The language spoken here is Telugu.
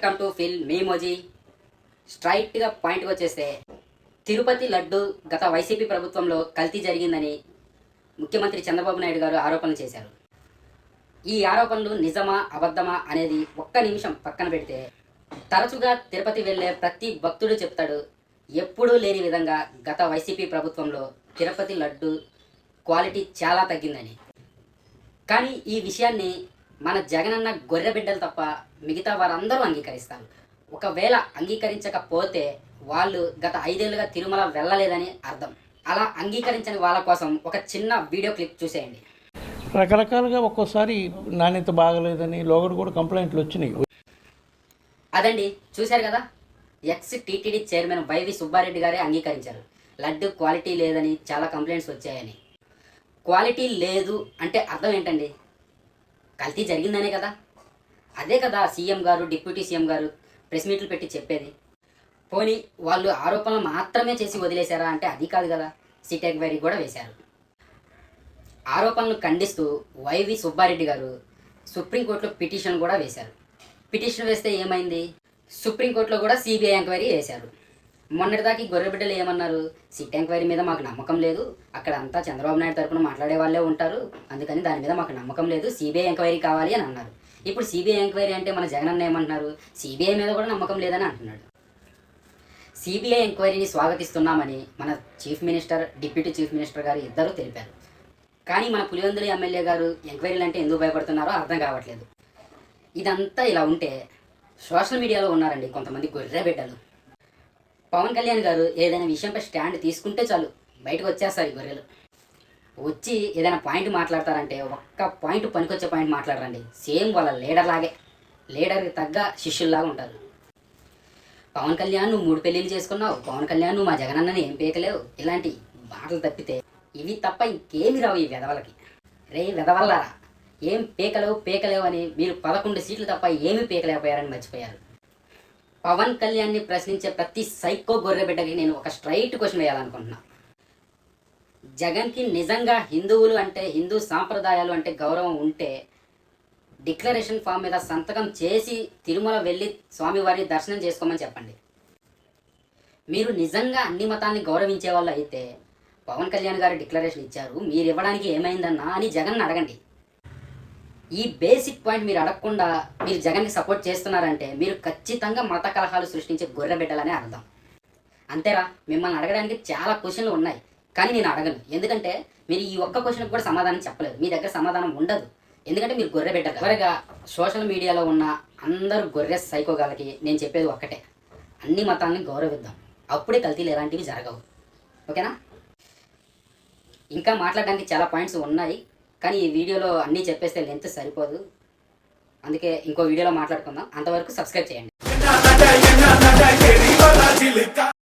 Welcome to fill మీమోజీ. స్ట్రైట్గా పాయింట్కి వచ్చేస్తే తిరుపతి లడ్డు గత వైసీపీ ప్రభుత్వంలో కల్తీ జరిగిందని ముఖ్యమంత్రి చంద్రబాబు నాయుడు గారు ఆరోపణలు చేశారు. ఈ ఆరోపణలు నిజమా అబద్ధమా అనేది ఒక్క నిమిషం పక్కన పెడితే తరచుగా తిరుపతి వెళ్ళే ప్రతి భక్తుడు చెప్తాడు, ఎప్పుడూ లేని విధంగా గత వైసీపీ ప్రభుత్వంలో తిరుపతి లడ్డు క్వాలిటీ చాలా తగ్గిందని. కానీ ఈ విషయాన్ని మన జగనన్న గొర్రె బిడ్డలు తప్ప మిగతా వారందరూ అంగీకరిస్తారు. ఒకవేళ అంగీకరించకపోతే వాళ్ళు గత 5 ఏళ్ళుగా తిరుమల వెళ్ళలేదని అర్థం. అలా అంగీకరించని వాళ్ళ కోసం ఒక చిన్న వీడియో క్లిప్ చూసేయండి. రకరకాలుగా ఒక్కోసారి నాణ్యత బాగలేదని లోగడ కూడా కంప్లైంట్లు వచ్చినాయి. అదండి, చూశారు కదా, ex TTD chairman Y V Subba Reddy గారే అంగీకరించారు. లడ్డు క్వాలిటీ లేదని చాలా కంప్లైంట్స్ వచ్చాయని. క్వాలిటీ లేదు అంటే అర్థం ఏంటండి? కల్తీ జరిగిందనే కదా. అదే కదా సీఎం గారు, డిప్యూటీ సీఎం గారు ప్రెస్ మీట్లు పెట్టి చెప్పేది. పోనీ వాళ్ళు ఆరోపణలు మాత్రమే చేసి వదిలేశారా అంటే అది కాదు కదా, సిట్ ఎంక్వైరీ కూడా వేశారు. ఆరోపణలు ఖండిస్తూ వైవి సుబ్బారెడ్డి గారు సుప్రీంకోర్టులో పిటిషన్ కూడా వేశారు. పిటిషన్ వేస్తే ఏమైంది? సుప్రీంకోర్టులో కూడా సిబిఐ ఎంక్వైరీ వేశారు. మొన్నటిదాకా గొర్రెబిడ్డలు ఏమన్నారు? సిట్ ఎంక్వైరీ మీద మాకు నమ్మకం లేదు, అక్కడ అంతా చంద్రబాబు నాయుడు తరపున మాట్లాడే వాళ్ళే ఉంటారు, అందుకని దాని మీద మాకు నమ్మకం లేదు, సిబిఐ ఎంక్వైరీ కావాలి అని అన్నారు. ఇప్పుడు సిబిఐ ఎంక్వైరీ అంటే మన జగనన్న ఏమంటున్నారు? సిబిఐ మీద కూడా నమ్మకం లేదని అంటున్నాడు. సిబిఐ ఎంక్వైరీని స్వాగతిస్తున్నామని మన chief minister, deputy chief minister గారు ఇద్దరూ తెలిపారు. కానీ మన పులివెందుల ఎమ్మెల్యే గారు ఎంక్వైరీలు అంటే ఎందుకు భయపడుతున్నారో అర్థం కావట్లేదు. ఇదంతా ఇలా ఉంటే సోషల్ మీడియాలో ఉన్నారండి కొంతమంది గొర్రె బిడ్డలు. పవన్ కళ్యాణ్ గారు ఏదైనా విషయంపై స్టాండ్ తీసుకుంటే చాలు బయటకు వచ్చేస్తారు ఈ గొర్రెలు. వచ్చి ఏదైనా పాయింట్ మాట్లాడతారంటే ఒక్క పాయింట్ పనికొచ్చే పాయింట్ మాట్లాడరండి. సేమ్ వాళ్ళ లీడర్ లాగే, లీడర్కి తగ్గ శిష్యుల్లాగా ఉంటారు. పవన్ కళ్యాణ్ నువ్వు 3 పెళ్ళిళ్ళు చేసుకున్నావు, పవన్ కళ్యాణ్ నువ్వు మా జగనన్నని ఏం పీకలేవు, ఇలాంటి మాటలు తప్పితే ఇవి తప్ప ఇంకేమి రావు ఈ వెధవలకి. రే వెధవల్లారా, ఏం పీకలేవు అని మీరు 11 సీట్లు తప్ప ఏమీ పీకలేకపోయారని మర్చిపోయారు. పవన్ కళ్యాణ్ని ప్రశ్నించే ప్రతి సైకో గొర్రె బిడ్డకి నేను ఒక స్ట్రైట్ క్వశ్చన్ వేయాలనుకుంటున్నా. జగన్కి నిజంగా హిందువులు అంటే, హిందూ సాంప్రదాయాలు అంటే గౌరవం ఉంటే డిక్లరేషన్ ఫామ్ మీద సంతకం చేసి తిరుమల వెళ్ళి స్వామివారిని దర్శనం చేసుకోమని చెప్పండి. మీరు నిజంగా అన్ని మతాన్ని గౌరవించే వాళ్ళు అయితే పవన్ కళ్యాణ్ గారు డిక్లరేషన్ ఇచ్చారు, మీరు ఇవ్వడానికి ఏమైందన్నా అని జగన్ అడగండి. ఈ బేసిక్ పాయింట్ మీరు అడగకుండా మీరు జగన్కి సపోర్ట్ చేస్తున్నారంటే మీరు ఖచ్చితంగా మత కలహాలు సృష్టించే గొర్రె బిడ్డలనే అర్థం. అంతేరా, మిమ్మల్ని అడగడానికి చాలా క్వశ్చన్లు ఉన్నాయి, కానీ నేను అడగను. ఎందుకంటే మీరు ఈ ఒక్క క్వశ్చన్కి కూడా సమాధానం చెప్పలేదు, మీ దగ్గర సమాధానం ఉండదు. ఎందుకంటే మీరు గొర్రె బిడ్డ. చివరిగా సోషల్ మీడియాలో ఉన్న అందరూ గొర్రె సైకోగాలకి నేను చెప్పేది ఒక్కటే, అన్ని మతాలని గౌరవిద్దాం, అప్పుడే కల్తీలు ఎలాంటివి జరగవు. ఓకేనా? ఇంకా మాట్లాడడానికి చాలా పాయింట్స్ ఉన్నాయి, కానీ ఈ వీడియోలో అన్నీ చెప్పేస్తే లెంత్ సరిపోదు. అందుకే ఇంకో వీడియోలో మాట్లాడుకుందాం. అంతవరకు సబ్స్క్రైబ్ చేయండి.